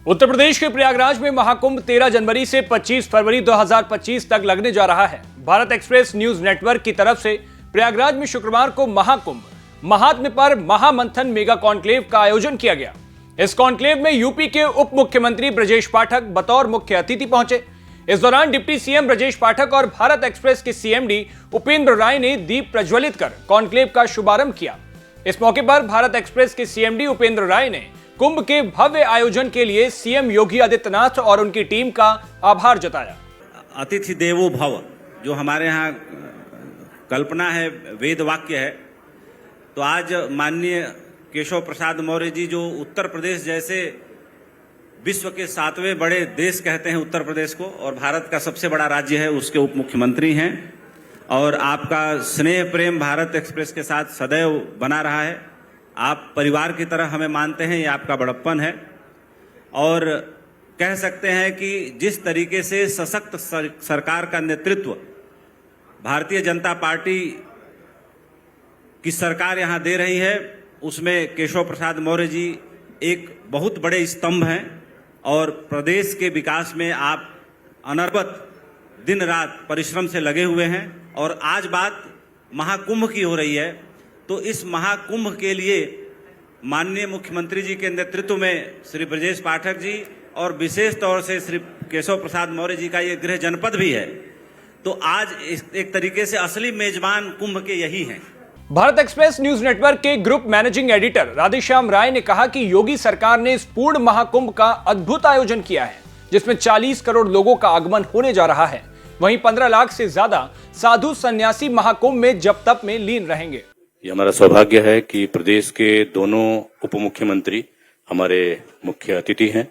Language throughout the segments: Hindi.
उत्तर प्रदेश के प्रयागराज में महाकुंभ 13 जनवरी से 25 फरवरी 2025 तक लगने जा रहा है। भारत एक्सप्रेस न्यूज नेटवर्क की तरफ से प्रयागराज में शुक्रवार को महाकुंभ महात्म्य पर महामंथन मेगा कॉन्क्लेव का आयोजन किया गया। इस कॉन्क्लेव में यूपी के उप मुख्यमंत्री ब्रजेश पाठक बतौर मुख्य अतिथि पहुंचे। इस दौरान डिप्टी सीएम ब्रजेश पाठक और भारत एक्सप्रेस के सीएमडी उपेंद्र राय ने दीप प्रज्वलित कर कॉन्क्लेव का शुभारंभ किया। इस मौके पर भारत एक्सप्रेस के सीएमडी उपेंद्र राय ने कुंभ के भव्य आयोजन के लिए सीएम योगी आदित्यनाथ और उनकी टीम का आभार जताया। अतिथि देवो भव जो हमारे यहाँ कल्पना है, वेद वाक्य है, तो आज माननीय केशव प्रसाद मौर्य जी जो उत्तर प्रदेश जैसे विश्व के 7वें बड़े देश कहते हैं उत्तर प्रदेश को, और भारत का सबसे बड़ा राज्य है, उसके उप मुख्यमंत्री हैं, और आपका स्नेह प्रेम भारत एक्सप्रेस के साथ सदैव बना रहा है। आप परिवार की तरह हमें मानते हैं, ये आपका बड़प्पन है। और कह सकते हैं कि जिस तरीके से सशक्त सरकार का नेतृत्व भारतीय जनता पार्टी की सरकार यहाँ दे रही है, उसमें केशव प्रसाद मौर्य जी एक बहुत बड़े स्तंभ हैं, और प्रदेश के विकास में आप अनवरत दिन रात परिश्रम से लगे हुए हैं। और आज बात महाकुंभ की हो रही है, तो इस महाकुंभ के लिए माननीय मुख्यमंत्री जी के नेतृत्व में श्री ब्रजेश पाठक जी और विशेष तौर से श्री केशव प्रसाद मौर्य जी का ये गृह जनपद भी है, तो आज एक तरीके से असली मेजबान कुंभ के यही हैं। भारत एक्सप्रेस न्यूज नेटवर्क के ग्रुप मैनेजिंग एडिटर राधेश्याम राय ने कहा कि योगी सरकार ने इस पूर्ण महाकुंभ का अद्भुत आयोजन किया है, जिसमें 40 करोड़ लोगों का आगमन होने जा रहा है। वहीं 15 लाख से ज्यादा साधु सन्यासी महाकुंभ में जप तप में लीन रहेंगे। ये हमारा सौभाग्य है कि प्रदेश के दोनों उप मुख्यमंत्री हमारे मुख्य अतिथि हैं,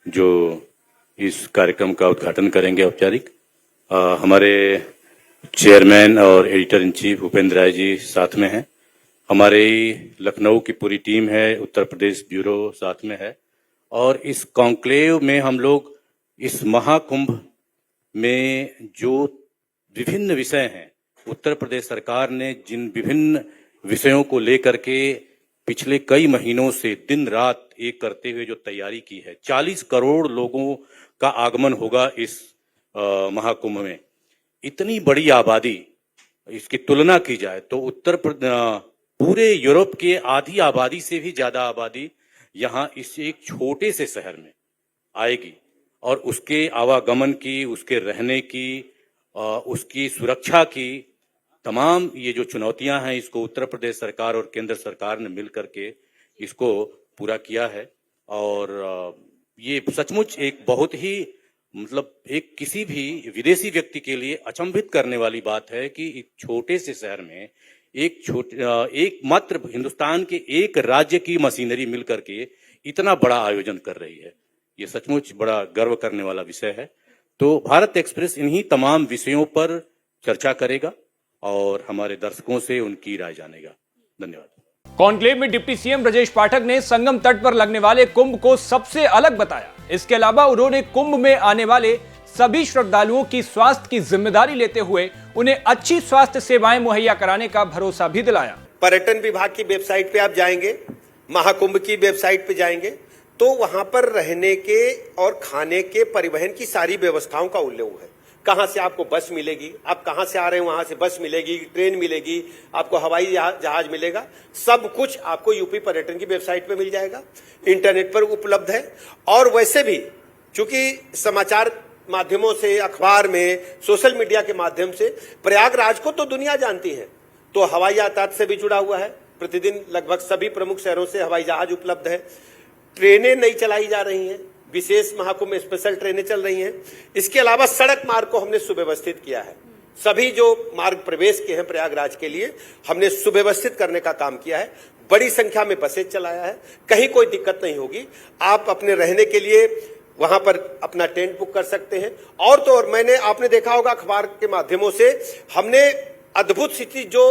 जो इस कार्यक्रम का उद्घाटन करेंगे औपचारिक। हमारे चेयरमैन और editor in chief Upendra Rai ji साथ में हैं। हमारे लखनऊ की पूरी टीम है, उत्तर प्रदेश ब्यूरो साथ में है। और इस कॉन्क्लेव में हम लोग इस महाकुंभ में जो विभिन्न विषय हैं, उत्तर प्रदेश सरकार ने जिन विभिन्न विषयों को लेकर के पिछले कई महीनों से दिन रात एक करते हुए जो तैयारी की है, 40 करोड़ लोगों का आगमन होगा इस महाकुंभ में। इतनी बड़ी आबादी, इसकी तुलना की जाए तो पूरे यूरोप के आधी आबादी से भी ज्यादा आबादी यहाँ इस एक छोटे से शहर में आएगी, और उसके आवागमन की, उसके रहने की, उसकी सुरक्षा की तमाम ये जो चुनौतियां हैं, इसको उत्तर प्रदेश सरकार और केंद्र सरकार ने मिल करके इसको पूरा किया है। और ये सचमुच एक बहुत ही एक किसी भी विदेशी व्यक्ति के लिए अचंभित करने वाली बात है कि एक छोटे से शहर में एक मात्र हिंदुस्तान के एक राज्य की मशीनरी मिल करके इतना बड़ा आयोजन कर रही है। ये सचमुच बड़ा गर्व करने वाला विषय है। तो भारत एक्सप्रेस इन्हीं तमाम विषयों पर चर्चा करेगा और हमारे दर्शकों से उनकी राय जानेगा। धन्यवाद। कॉन्क्लेव में डिप्टी सीएम ब्रजेश पाठक ने संगम तट पर लगने वाले कुंभ को सबसे अलग बताया। इसके अलावा उन्होंने कुंभ में आने वाले सभी श्रद्धालुओं की स्वास्थ्य की जिम्मेदारी लेते हुए उन्हें अच्छी स्वास्थ्य सेवाएं मुहैया कराने का भरोसा भी दिलाया। पर्यटन विभाग की वेबसाइट पे आप जाएंगे, महाकुंभ की वेबसाइट पे जाएंगे, तो वहां पर रहने के और खाने के, परिवहन की सारी व्यवस्थाओं का उल्लेख है। कहां से आपको बस मिलेगी, आप कहां से आ रहे हैं वहां से बस मिलेगी, ट्रेन मिलेगी, आपको हवाई जहाज मिलेगा, सब कुछ आपको यूपी पर्यटन की वेबसाइट पे मिल जाएगा, इंटरनेट पर उपलब्ध है। और वैसे भी चूंकि समाचार माध्यमों से, अखबार में, सोशल मीडिया के माध्यम से प्रयागराज को तो दुनिया जानती है, तो हवाई यातायात से भी जुड़ा हुआ है। प्रतिदिन लगभग सभी प्रमुख शहरों से हवाई जहाज उपलब्ध है। ट्रेनें नई चलाई जा रही हैं, विशेष महाकुंभ में स्पेशल ट्रेनें चल रही हैं। इसके अलावा सड़क मार्ग को हमने सुव्यवस्थित किया है। सभी जो मार्ग प्रवेश के हैं प्रयागराज के लिए, हमने सुव्यवस्थित करने का काम किया है। बड़ी संख्या में बसें चलाया है, कहीं कोई दिक्कत नहीं होगी। आप अपने रहने के लिए वहां पर अपना टेंट बुक कर सकते हैं। और तो और आपने देखा होगा अखबार के माध्यमों से, हमने अद्भुत सिटी जो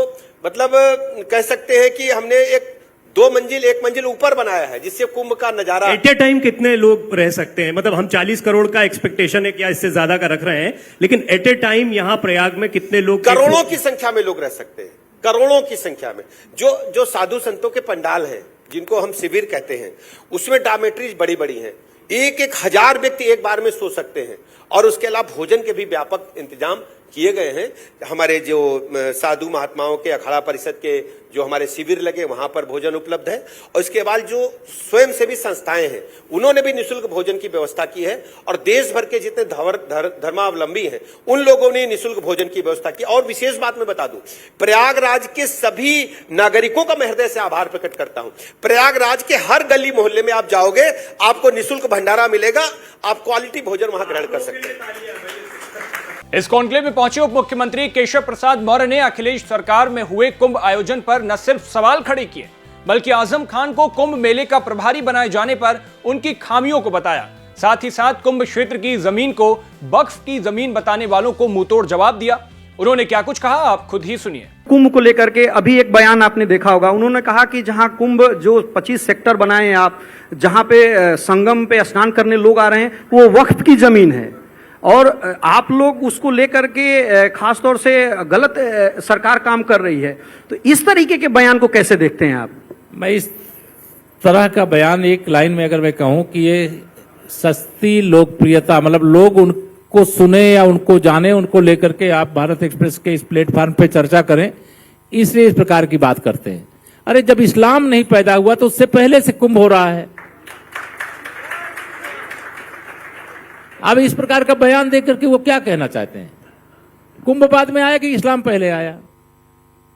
कह सकते हैं कि हमने एक 2 मंजिल 1 मंजिल ऊपर बनाया है, जिससे कुंभ का नजारा। एट ए टाइम कितने लोग रह सकते हैं? हम 40 करोड़ का एक्सपेक्टेशन है, क्या इससे ज्यादा का रख रहे हैं, लेकिन एट ए टाइम यहाँ प्रयाग में कितने लोग? करोड़ों की संख्या में लोग रह सकते हैं, करोड़ों की संख्या में। जो साधु संतों के पंडाल हैं, जिनको हम शिविर कहते हैं, उसमें डॉर्मेट्रीज बड़ी बड़ी हैं। एक एक हजार व्यक्ति एक बार में सो सकते हैं। और उसके अलावा भोजन के भी व्यापक इंतजाम किए गए हैं। हमारे जो साधु महात्माओं के अखाड़ा परिषद के जो हमारे शिविर लगे वहां पर भोजन उपलब्ध है। और इसके बाद जो स्वयंसेवी संस्थाएं हैं उन्होंने भी निःशुल्क भोजन की व्यवस्था की है। और देश भर के जितने धर्मावलंबी हैं उन लोगों ने निःशुल्क भोजन की व्यवस्था की। और विशेष बात मैं बता दूं, प्रयागराज के सभी नागरिकों का मैं हृदय से आभार प्रकट करता हूं। प्रयागराज के हर गली मोहल्ले में आप जाओगे, आपको निःशुल्क भंडारा मिलेगा, आप क्वालिटी भोजन वहां ग्रहण कर सकते हैं। इस कॉन्क्लेव में पहुंचे उप मुख्यमंत्री केशव प्रसाद मौर्य ने अखिलेश सरकार में हुए कुंभ आयोजन पर न सिर्फ सवाल खड़े किए बल्कि आजम खान को कुंभ मेले का प्रभारी बनाए जाने पर उनकी खामियों को बताया। साथ ही साथ कुंभ क्षेत्र की जमीन को वक्फ की जमीन बताने वालों को मुंहतोड़ जवाब दिया। उन्होंने क्या कुछ कहा आप खुद ही सुनिए। कुंभ को लेकर के अभी एक बयान आपने देखा होगा, उन्होंने कहा कि जहां कुंभ जो 25 सेक्टर बनाए हैं आप, जहां पे संगम पे स्नान करने लोग आ रहे हैं वो वक्फ की जमीन है और आप लोग उसको लेकर के खास तौर से गलत सरकार काम कर रही है। तो इस तरीके के बयान को कैसे देखते हैं आप? मैं इस तरह का बयान एक लाइन में अगर मैं कहूं कि ये सस्ती लोकप्रियता, मतलब लोग उनको सुने या उनको जाने, उनको लेकर के आप भारत एक्सप्रेस के इस प्लेटफॉर्म पे चर्चा करें, इसलिए इस प्रकार की बात करते हैं। अरे जब इस्लाम नहीं पैदा हुआ तो उससे पहले से कुंभ हो रहा है। अब इस प्रकार का बयान देकर के वो क्या कहना चाहते हैं? कुंभ बाद में आया कि इस्लाम पहले आया?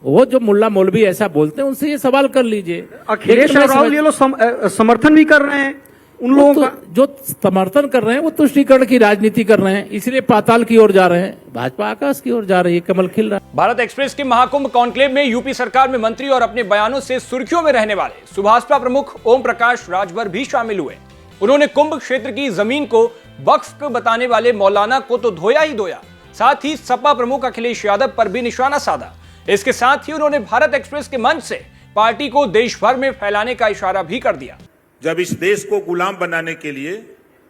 वो जो मुल्ला मौलवी ऐसा बोलते हैं उनसे ये सवाल कर लीजिए। अखिलेश और राहुल ये लोग समर्थन भी कर रहे हैं उन लोगों का, जो समर्थन कर रहे हैं वो तुष्टीकरण की राजनीति कर रहे हैं, इसलिए पाताल की ओर जा रहे हैं, भाजपा आकाश की ओर जा रही है, कमल खिल रहा है। भारत एक्सप्रेस के महाकुंभ कॉन्क्लेव में यूपी सरकार में मंत्री और अपने बयानों से सुर्खियों में रहने वाले सुभाषपा प्रमुख ओम प्रकाश राजभर भी शामिल हुए। उन्होंने कुंभ क्षेत्र की जमीन को वक्फ बताने वाले मौलाना को तो धोया ही धोया, साथ ही सपा प्रमुख अखिलेश यादव पर भी निशाना साधा। इसके साथ ही उन्होंने भारत एक्सप्रेस के मंच से पार्टी को देश भर में फैलाने का इशारा भी कर दिया। जब इस देश को गुलाम बनाने के लिए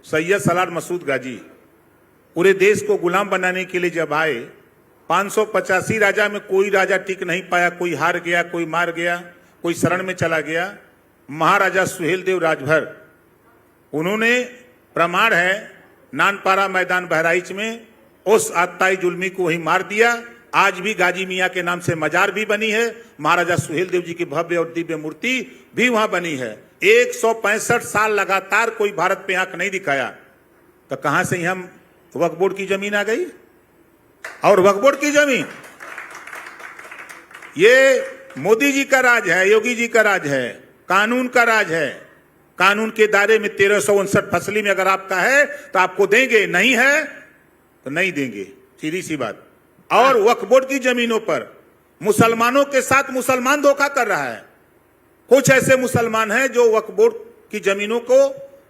सैयद सलार मसूद गाजी पूरे देश को गुलाम बनाने के लिए जब आए, 585 राजा में कोई राजा टिक नहीं पाया, कोई हार गया, कोई मार गया, कोई शरण में चला गया। महाराजा सुहेलदेव राजभर, उन्होंने प्रमाण है नानपारा मैदान बहराइच में उस आत्ताई जुल्मी को वहीं मार दिया। आज भी गाजी मियां के नाम से मजार भी बनी है, महाराजा सुहेलदेव जी की भव्य और दिव्य मूर्ति भी वहां बनी है। 165 साल लगातार कोई भारत पे आंख नहीं दिखाया, तो कहां से हम वक्फ बोर्ड की जमीन आ गई? और वक्फ बोर्ड की जमीन ये मोदी जी का राज है, योगी जी का राज है, कानून का राज है। कानून के दायरे में 1359 फसली में अगर आपका है तो आपको देंगे, नहीं है तो नहीं देंगे, सीधी सी बात। और वक्फ बोर्ड की जमीनों पर मुसलमानों के साथ मुसलमान धोखा कर रहा है। कुछ ऐसे मुसलमान हैं जो वक्फ बोर्ड की जमीनों को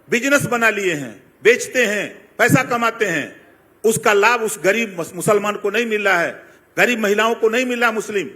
बिजनेस बना लिए हैं, बेचते हैं, पैसा कमाते हैं। उसका लाभ उस गरीब मुसलमान को नहीं मिल रहा है, गरीब महिलाओं को नहीं मिल रहा मुस्लिम।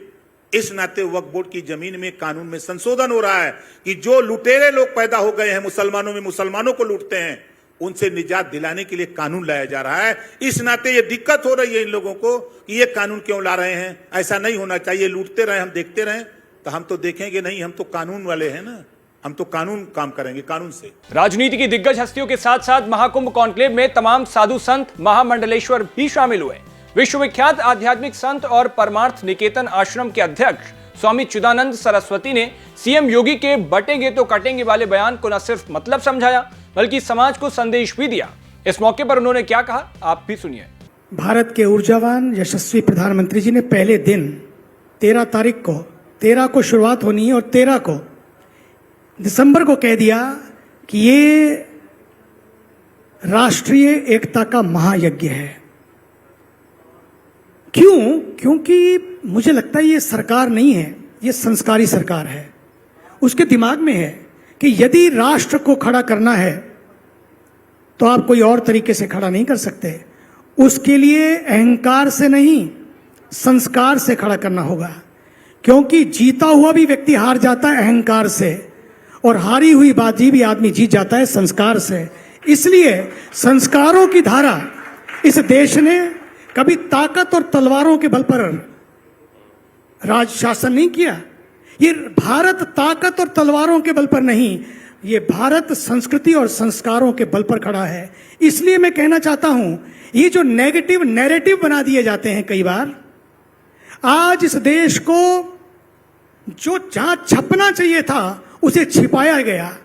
इस नाते वक्फ बोर्ड की जमीन में कानून में संशोधन हो रहा है कि जो लुटेरे लोग पैदा हो गए हैं मुसलमानों में, मुसलमानों को लूटते हैं, उनसे निजात दिलाने के लिए कानून लाया जा रहा है। इस नाते ये दिक्कत हो रही है इन लोगों को कि ये कानून क्यों ला रहे हैं, ऐसा नहीं होना चाहिए। लूटते रहे, हम देखते रहे तो हम तो देखेंगे नहीं, हम तो कानून वाले हैं ना, हम तो कानून काम करेंगे, कानून से। राजनीति की दिग्गज हस्तियों के साथ साथ महाकुंभ कॉन्क्लेव में तमाम साधु संत महामंडलेश्वर भी शामिल हुए। विश्वविख्यात आध्यात्मिक संत और परमार्थ निकेतन आश्रम के अध्यक्ष स्वामी चिदानंद सरस्वती ने सीएम योगी के बटेंगे तो कटेंगे वाले बयान को न सिर्फ मतलब समझाया बल्कि समाज को संदेश भी दिया। इस मौके पर उन्होंने क्या कहा आप भी सुनिए। भारत के ऊर्जावान यशस्वी प्रधानमंत्री जी ने पहले दिन 13 तारीख को 13 को शुरुआत होनी है और 13 को दिसंबर को कह दिया कि ये राष्ट्रीय एकता का महायज्ञ है। क्यों? क्योंकि मुझे लगता है ये सरकार नहीं है, ये संस्कारी सरकार है। उसके दिमाग में है कि यदि राष्ट्र को खड़ा करना है तो आप कोई और तरीके से खड़ा नहीं कर सकते। उसके लिए अहंकार से नहीं, संस्कार से खड़ा करना होगा। क्योंकि जीता हुआ भी व्यक्ति हार जाता है अहंकार से, और हारी हुई बाजी भी आदमी जीत जाता है संस्कार से। इसलिए संस्कारों की धारा इस देश ने कभी ताकत और तलवारों के बल पर राज शासन नहीं किया। ये भारत ताकत और तलवारों के बल पर नहीं, ये भारत संस्कृति और संस्कारों के बल पर खड़ा है। इसलिए मैं कहना चाहता हूं, ये जो नेगेटिव नैरेटिव बना दिए जाते हैं कई बार, आज इस देश को जो जहां छपना चाहिए था उसे छिपाया गया,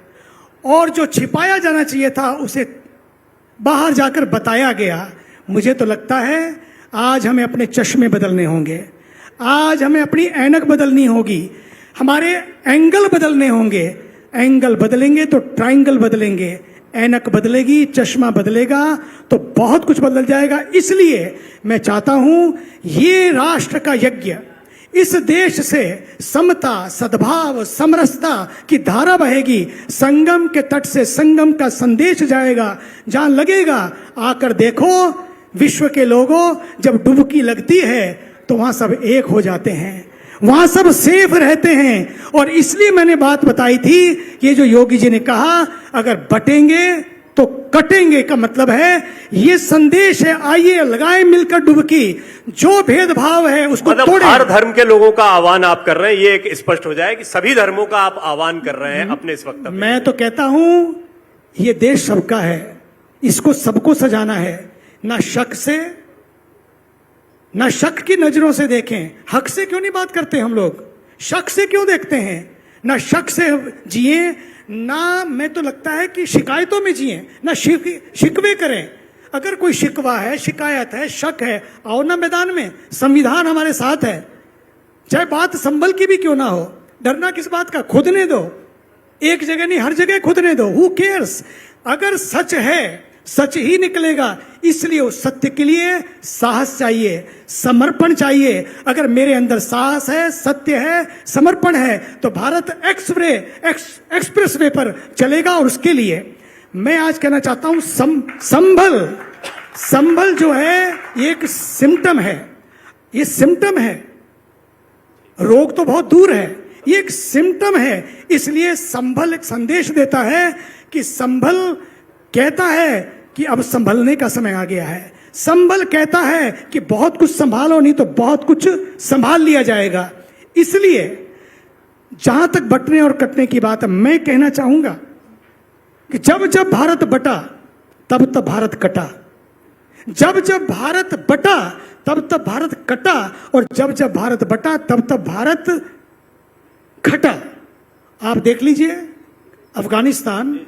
और जो छिपाया जाना चाहिए था उसे बाहर जाकर बताया गया। मुझे तो लगता है आज हमें अपने चश्मे बदलने होंगे, आज हमें अपनी ऐनक बदलनी होगी, हमारे एंगल बदलने होंगे। एंगल बदलेंगे तो ट्रायंगल बदलेंगे, ऐनक बदलेगी, चश्मा बदलेगा तो बहुत कुछ बदल जाएगा। इसलिए मैं चाहता हूं ये राष्ट्र का यज्ञ, इस देश से समता, सद्भाव, समरसता की धारा बहेगी। संगम के तट से संगम का संदेश जाएगा। जहां लगेगा आकर देखो, विश्व के लोगों, जब डुबकी लगती है तो वहां सब एक हो जाते हैं, वहां सब सेफ रहते हैं। और इसलिए मैंने बात बताई थी, ये जो योगी जी ने कहा अगर बटेंगे तो कटेंगे का मतलब है, ये संदेश है, आइए लगाएं मिलकर डुबकी, जो भेदभाव है उसको मतलब तोड़ें। हर धर्म के लोगों का आह्वान आप कर रहे हैं, ये एक स्पष्ट हो जाए कि सभी धर्मों का आप आह्वान कर रहे हैं अपने इस वक्त। मैं तो कहता हूं ये देश सबका है, इसको सबको सजाना है। ना शक से, ना शक की नजरों से देखें। हक से क्यों नहीं बात करते हम लोग, शक से क्यों देखते हैं? ना शक से जिए, ना मैं तो लगता है कि शिकायतों में जिए, ना शिकवे करें। अगर कोई शिकवा है, शिकायत है, शक है, आओ ना मैदान में, संविधान हमारे साथ है। चाहे बात संभल की भी क्यों ना हो, डरना किस बात का, खुदने दो। एक जगह नहीं, हर जगह खुदने दो। Who cares? अगर सच है, सच ही निकलेगा। इसलिए उस सत्य के लिए साहस चाहिए, समर्पण चाहिए। अगर मेरे अंदर साहस है, सत्य है, समर्पण है, तो भारत एक्सप्रेस वे पर चलेगा। और उसके लिए मैं आज कहना चाहता हूं, संभल जो है ये एक सिम्टम है, ये सिम्टम है, रोग तो बहुत दूर है, ये एक सिम्टम है। इसलिए संभल एक संदेश देता है कि संभल कहता है कि अब संभलने का समय आ गया है। संभल कहता है कि बहुत कुछ संभालो, नहीं तो बहुत कुछ संभाल लिया जाएगा। इसलिए जहां तक बटने और कटने की बात है, मैं कहना चाहूंगा कि जब जब भारत बटा तब तब भारत कटा, जब जब भारत बटा तब तब भारत कटा, और जब जब भारत बटा तब तब भारत घटा। आप देख लीजिए अफगानिस्तान,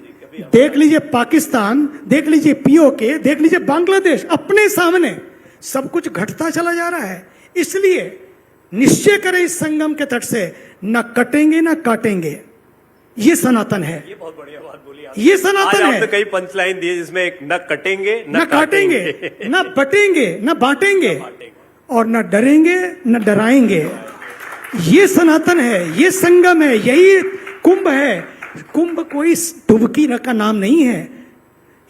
देख लीजिए पाकिस्तान, देख लीजिए पीओके, देख लीजिए बांग्लादेश, अपने सामने सब कुछ घटता चला जा रहा है। इसलिए निश्चय करें इस संगम के तट से, न कटेंगे न काटेंगे। ये सनातन है, ये बहुत बढ़िया बात बोली आप। ये सनातन है। आपने कई पंचलाइन दी जिसमें एक न कटेंगे न काटेंगे, न बटेंगे न बांटेंगे, और न डरेंगे न डराएंगे। ये सनातन है, ये संगम है, यही कुंभ है। कुंभ कोई डुबकी का नाम नहीं है,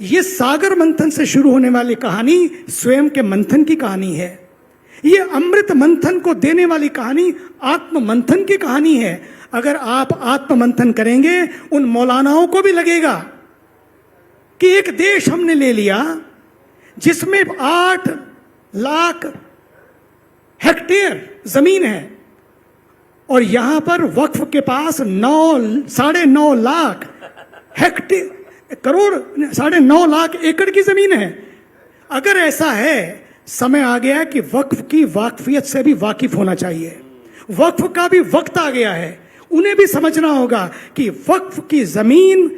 ये सागर मंथन से शुरू होने वाली कहानी स्वयं के मंथन की कहानी है। ये अमृत मंथन को देने वाली कहानी आत्म मंथन की कहानी है। अगर आप आत्म मंथन करेंगे, उन मौलानाओं को भी लगेगा कि एक देश हमने ले लिया जिसमें 8 लाख हेक्टेयर जमीन है, और यहां पर वक्फ के पास 9.5 लाख हेक्टेयर करोड़ 9.5 लाख एकड़ की जमीन है। अगर ऐसा है, समय आ गया कि वक्फ की वाकफियत से भी वाकिफ होना चाहिए। वक्फ का भी वक्त आ गया है, उन्हें भी समझना होगा कि वक्फ की जमीन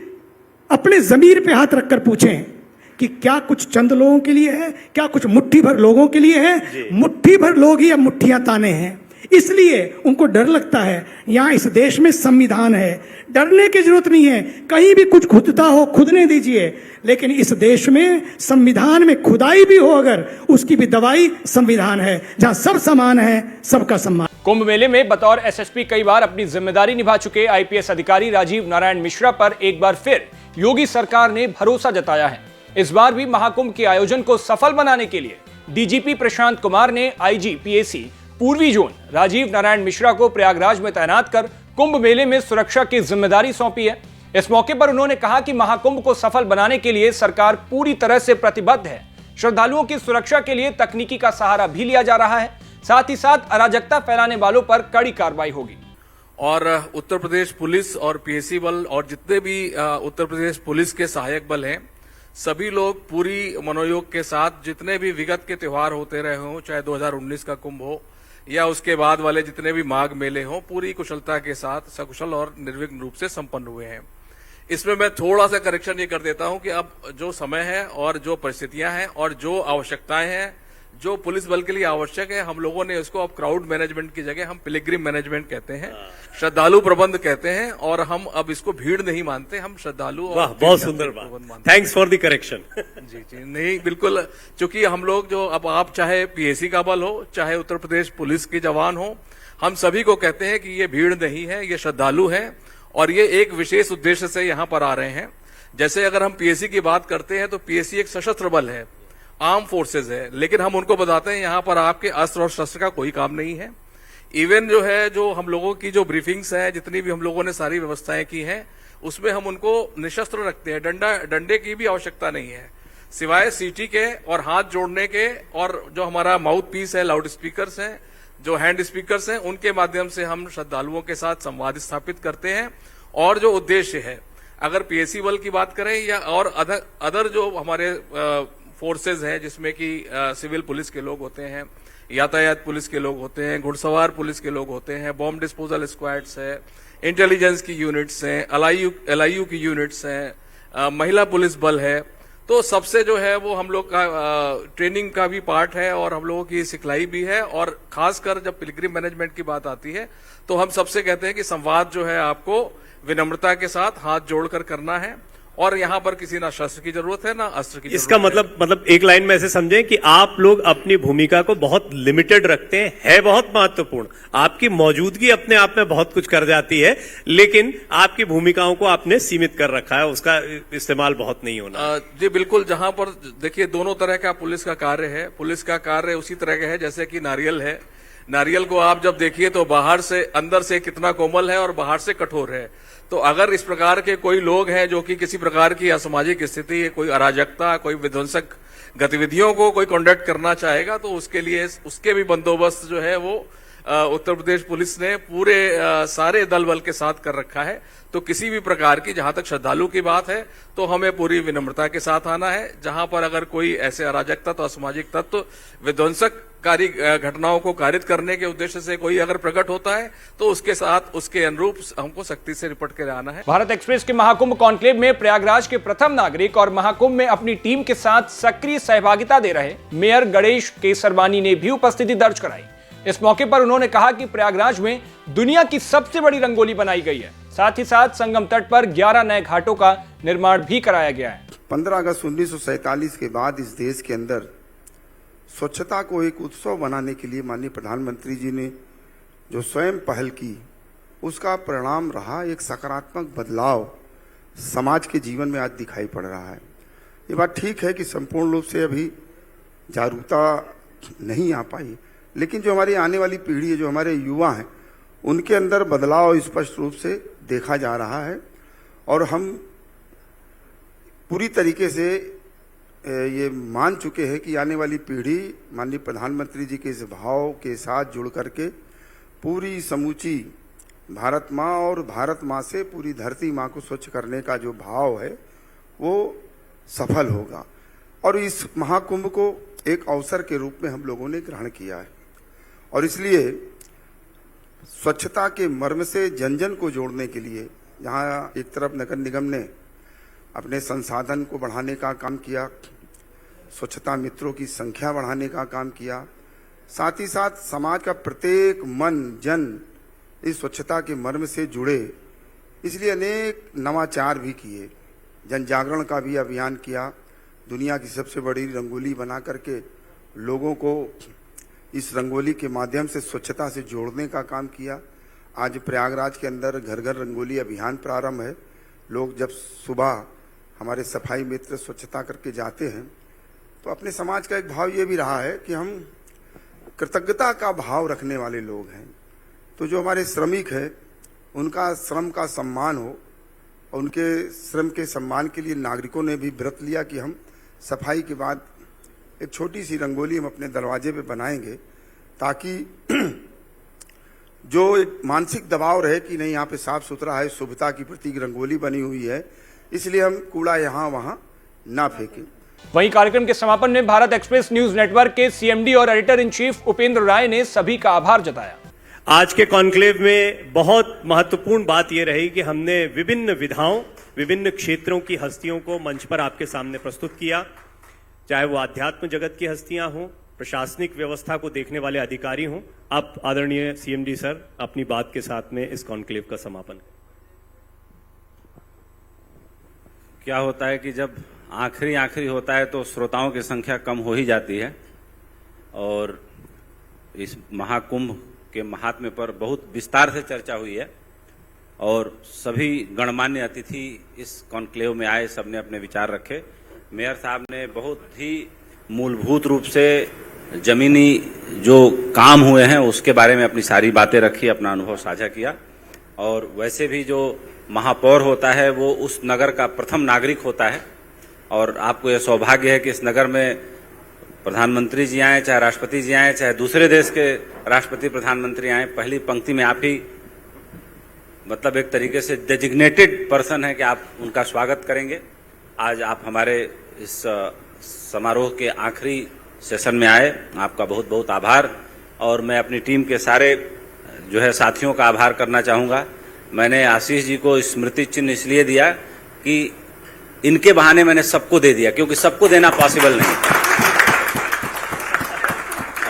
अपने जमीर पे हाथ रखकर पूछें कि क्या कुछ चंद लोगों के लिए है, क्या कुछ मुट्ठी भर लोगों के लिए है। मुट्ठी भर लोग ही अब मुट्ठियां ताने हैं, इसलिए उनको डर लगता है। यहां इस देश में संविधान है, डरने की जरूरत नहीं है। कहीं भी कुछ खुदता हो, खुदने दीजिए, लेकिन इस देश में संविधान में खुदाई भी हो अगर, उसकी भी दवाई संविधान है, जहां सब समान है, सबका सम्मान। कुंभ मेले में बतौर एसएसपी कई बार अपनी जिम्मेदारी निभा चुके आईपीएस अधिकारी राजीव नारायण मिश्रा पर एक बार फिर योगी सरकार ने भरोसा जताया है। इस बार भी महाकुंभ के आयोजन को सफल बनाने के लिए डीजीपी प्रशांत कुमार ने आईजी पीएसी पूर्वी जोन राजीव नारायण मिश्रा को प्रयागराज में तैनात कर कुंभ मेले में सुरक्षा की जिम्मेदारी सौंपी है। इस मौके पर उन्होंने कहा कि महाकुंभ को सफल बनाने के लिए सरकार पूरी तरह से प्रतिबद्ध है। श्रद्धालुओं की सुरक्षा के लिए तकनीकी का सहारा भी लिया जा रहा है, साथ ही साथ अराजकता फैलाने वालों पर कड़ी कार्रवाई होगी। और उत्तर प्रदेश पुलिस और पीएसी बल और जितने भी उत्तर प्रदेश पुलिस के सहायक बल हैं, सभी लोग पूरी मनोयोग के साथ जितने भी विगत के त्योहार होते रहे हों, चाहे 2019 का कुंभ हो या उसके बाद वाले जितने भी माघ मेले हों, पूरी कुशलता के साथ सकुशल और निर्विघ्न रूप से संपन्न हुए हैं। इसमें मैं थोड़ा सा करेक्शन ये कर देता हूं कि अब जो समय है और जो परिस्थितियां हैं और जो आवश्यकताएं हैं, जो पुलिस बल के लिए आवश्यक है, हम लोगों ने इसको अब क्राउड मैनेजमेंट की जगह हम पिलग्रिम मैनेजमेंट कहते हैं, श्रद्धालु प्रबंध कहते हैं, और हम अब इसको भीड़ नहीं मानते, हम श्रद्धालु। वाह, बहुत सुंदर बात, थैंक्स फॉर द करेक्शन। जी जी, नहीं बिल्कुल, क्योंकि हम लोग जो अब आप चाहे पीएसी का बल हो, चाहे उत्तर प्रदेश पुलिस के जवान हो, हम सभी को कहते हैं कि ये भीड़ नहीं है, ये श्रद्धालु है और ये एक विशेष उद्देश्य से यहाँ पर आ रहे हैं। जैसे अगर हम पीएसी की बात करते हैं तो पीएसी एक सशस्त्र बल है, आर्म फोर्सेज है, लेकिन हम उनको बताते हैं यहाँ पर आपके अस्त्र और शस्त्र का कोई काम नहीं है। इवन जो है, जो हम लोगों की जो ब्रीफिंग्स है, जितनी भी हम लोगों ने सारी व्यवस्थाएं की हैं, उसमें हम उनको निशस्त्र रखते हैं, डंडे की भी आवश्यकता नहीं है, सिवाय सीटी के और हाथ जोड़ने के, और जो हमारा माउथ पीस है, लाउड स्पीकर्स हैं, जो हैंड स्पीकर्स हैं, उनके माध्यम से हम श्रद्धालुओं के साथ संवाद स्थापित करते हैं। और जो उद्देश्य है, अगर पीएसी बल की बात करें या और अदर जो हमारे फोर्सेज हैं, जिसमें कि सिविल पुलिस के लोग होते हैं, यातायात पुलिस के लोग होते हैं, घुड़सवार पुलिस के लोग होते हैं, बॉम्ब डिस्पोजल स्क्वाड्स है, इंटेलिजेंस की यूनिट्स हैं, एलआईयू की यूनिट्स हैं, महिला पुलिस बल है, तो सबसे जो है वो हम लोग का ट्रेनिंग का भी पार्ट है और हम लोगों की सिखलाई भी है। और खासकर जब पिलग्रिम मैनेजमेंट की बात आती है तो हम सबसे कहते हैं कि संवाद जो है आपको विनम्रता के साथ हाथ जोड़कर करना है, और यहाँ पर किसी ना शस्त्र की जरूरत है ना अस्त्र की जरूरत इसका मतलब एक लाइन में ऐसे समझें कि आप लोग अपनी भूमिका को बहुत लिमिटेड रखते हैं, है बहुत महत्वपूर्ण, आपकी मौजूदगी अपने आप में बहुत कुछ कर जाती है, लेकिन आपकी भूमिकाओं को आपने सीमित कर रखा है, उसका इस्तेमाल बहुत नहीं होना। जी बिल्कुल, जहां पर देखिए दोनों तरह का पुलिस का कार्य है। पुलिस का कार्य उसी तरह का है जैसे कि नारियल है, नारियल को आप जब देखिए तो बाहर से अंदर से कितना कोमल है और बाहर से कठोर है। तो अगर इस प्रकार के कोई लोग हैं जो कि किसी प्रकार की असामाजिक स्थिति, कोई अराजकता, कोई विध्वंसक गतिविधियों को कोई कंडक्ट करना चाहेगा, तो उसके लिए उसके भी बंदोबस्त जो है वो उत्तर प्रदेश पुलिस ने पूरे सारे दल बल के साथ कर रखा है। तो किसी भी प्रकार की, जहां तक श्रद्धालु की बात है, तो हमें पूरी विनम्रता के साथ आना है। जहां पर अगर कोई ऐसे अराजकता तो असामाजिक तत्व विध्वंसककारी घटनाओं को कारित करने के उद्देश्य से कोई अगर प्रकट होता है तो उसके साथ उसके अनुरूप हमको सख्ती से निपट कर आना है। भारत एक्सप्रेस के महाकुंभ कॉन्क्लेव में प्रयागराज के प्रथम नागरिक और महाकुंभ में अपनी टीम के साथ सक्रिय सहभागिता दे रहे मेयर गणेश केसरवानी ने भी उपस्थिति दर्ज कराई। इस मौके पर उन्होंने कहा कि प्रयागराज में दुनिया की सबसे बड़ी रंगोली बनाई गई है। साथ ही साथ संगम तट पर 11 नए घाटों का निर्माण भी कराया गया है। 15 अगस्त 1947 के बाद इस देश के अंदर स्वच्छता को एक उत्सव बनाने के लिए माननीय प्रधानमंत्री जी ने जो स्वयं पहल की, उसका परिणाम रहा एक सकारात्मक बदलाव समाज के जीवन में आज दिखाई पड़ रहा है। ये बात ठीक है कि संपूर्ण रूप से अभी जागरूकता नहीं आ पाई, लेकिन जो हमारी आने वाली पीढ़ी है, जो हमारे युवा हैं, उनके अंदर बदलाव स्पष्ट रूप से देखा जा रहा है। और हम पूरी तरीके से ये मान चुके हैं कि आने वाली पीढ़ी माननीय प्रधानमंत्री जी के इस भाव के साथ जुड़ करके पूरी समूची भारत माँ और भारत माँ से पूरी धरती माँ को स्वच्छ करने का जो भाव है वो सफल होगा। और इस महाकुंभ को एक अवसर के रूप में हम लोगों ने ग्रहण किया है और इसलिए स्वच्छता के मर्म से जन जन को जोड़ने के लिए, जहाँ एक तरफ नगर निगम ने अपने संसाधन को बढ़ाने का काम किया, स्वच्छता मित्रों की संख्या बढ़ाने का काम किया, साथ ही साथ समाज का प्रत्येक मन जन इस स्वच्छता के मर्म से जुड़े, इसलिए अनेक नवाचार भी किए। जन जागरण का भी अभियान किया, दुनिया की सबसे बड़ी रंगोली बना करके लोगों को इस रंगोली के माध्यम से स्वच्छता से जोड़ने का काम किया। आज प्रयागराज के अंदर घर घर रंगोली अभियान प्रारंभ है। लोग जब सुबह हमारे सफाई मित्र स्वच्छता करके जाते हैं तो अपने समाज का एक भाव ये भी रहा है कि हम कृतज्ञता का भाव रखने वाले लोग हैं। तो जो हमारे श्रमिक हैं उनका श्रम का सम्मान हो, और उनके श्रम के सम्मान के लिए नागरिकों ने भी व्रत लिया कि हम सफाई के बाद एक छोटी सी रंगोली हम अपने दरवाजे पे बनाएंगे, ताकि जो एक मानसिक दबाव रहे कि नहीं यहाँ पे साफ सुथरा है, शुभता की प्रतीक रंगोली बनी हुई है, इसलिए हम कूड़ा यहाँ वहाँ ना फेंकें। वहीं कार्यक्रम के समापन में भारत एक्सप्रेस न्यूज नेटवर्क के सीएमडी और एडिटर इन चीफ उपेंद्र राय ने सभी का आभार जताया। आज के कॉन्क्लेव में बहुत महत्वपूर्ण बात यह रही कि हमने विभिन्न विधाओं, विभिन्न क्षेत्रों की हस्तियों को मंच पर आपके सामने प्रस्तुत किया, चाहे वो आध्यात्म जगत की हस्तियां हों, प्रशासनिक व्यवस्था को देखने वाले अधिकारी हों। आप आदरणीय सीएमडी सर अपनी बात के साथ में इस कॉन्क्लेव का समापन। क्या होता है कि जब आखिरी होता है तो श्रोताओं की संख्या कम हो ही जाती है, और इस महाकुंभ के महात्म्य पर बहुत विस्तार से चर्चा हुई है और सभी गणमान्य अतिथि इस कॉन्क्लेव में आए, सबने अपने विचार रखे। मेयर साहब ने बहुत ही मूलभूत रूप से जमीनी जो काम हुए हैं उसके बारे में अपनी सारी बातें रखी, अपना अनुभव साझा किया। और वैसे भी जो महापौर होता है वो उस नगर का प्रथम नागरिक होता है, और आपको यह सौभाग्य है कि इस नगर में प्रधानमंत्री जी आए, चाहे राष्ट्रपति जी आए, चाहे दूसरे देश के राष्ट्रपति प्रधानमंत्री आए, पहली पंक्ति में आप ही मतलब एक तरीके से डेजिग्नेटेड पर्सन है कि आप उनका स्वागत करेंगे। आज आप हमारे इस समारोह के आखिरी सेशन में आए, आपका बहुत बहुत आभार। और मैं अपनी टीम के सारे जो है साथियों का आभार करना चाहूँगा। मैंने आशीष जी को स्मृति चिन्ह इसलिए दिया कि इनके बहाने मैंने सबको दे दिया, क्योंकि सबको देना पॉसिबल नहीं।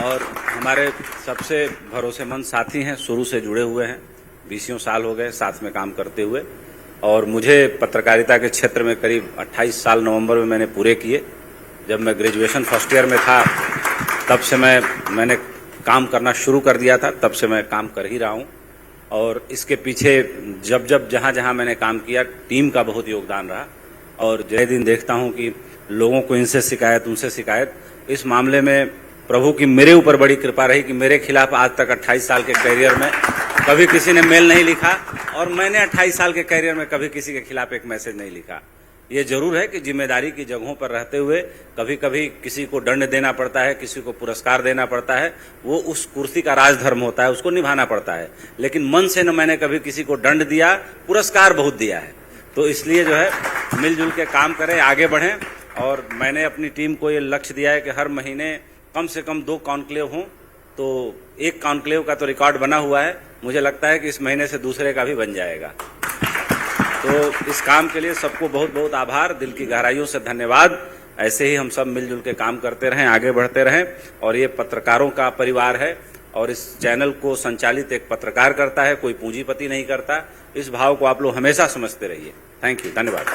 और हमारे सबसे भरोसेमंद साथी हैं, शुरू से जुड़े हुए हैं, 20 साल हो गए साथ में काम करते हुए। और मुझे पत्रकारिता के क्षेत्र में करीब 28 साल नवंबर में मैंने पूरे किए। जब मैं ग्रेजुएशन फर्स्ट ईयर में था तब से मैंने काम करना शुरू कर दिया था, तब से मैं काम कर ही रहा हूँ। और इसके पीछे जब जहाँ मैंने काम किया, टीम का बहुत योगदान रहा। और जय दिन देखता हूँ कि लोगों को इनसे शिकायत, उनसे शिकायत। इस मामले में प्रभु की मेरे ऊपर बड़ी कृपा रही कि मेरे खिलाफ आज तक 28 साल के करियर में कभी किसी ने मेल नहीं लिखा, और मैंने 28 साल के करियर में कभी किसी के खिलाफ एक मैसेज नहीं लिखा। ये जरूर है कि जिम्मेदारी की जगहों पर रहते हुए कभी कभी किसी को दंड देना पड़ता है, किसी को पुरस्कार देना पड़ता है, वो उस कुर्सी का राजधर्म होता है, उसको निभाना पड़ता है। लेकिन मन से न मैंने कभी किसी को दंड दिया, पुरस्कार बहुत दिया है। तो इसलिए जो है मिलजुल के काम करें, आगे बढ़ें। और मैंने अपनी टीम को ये लक्ष्य दिया है कि हर महीने कम से कम 2 कॉन्क्लेव हों। तो एक कॉन्क्लेव का तो रिकॉर्ड बना हुआ है, मुझे लगता है कि इस महीने से दूसरे का भी बन जाएगा। तो इस काम के लिए सबको बहुत बहुत आभार, दिल की गहराइयों से धन्यवाद। ऐसे ही हम सब मिलजुल के काम करते रहें, आगे बढ़ते रहें। और ये पत्रकारों का परिवार है, और इस चैनल को संचालित एक पत्रकार करता है, कोई पूंजीपति नहीं करता। इस भाव को आप लोग हमेशा समझते रहिए। थैंक यू, धन्यवाद।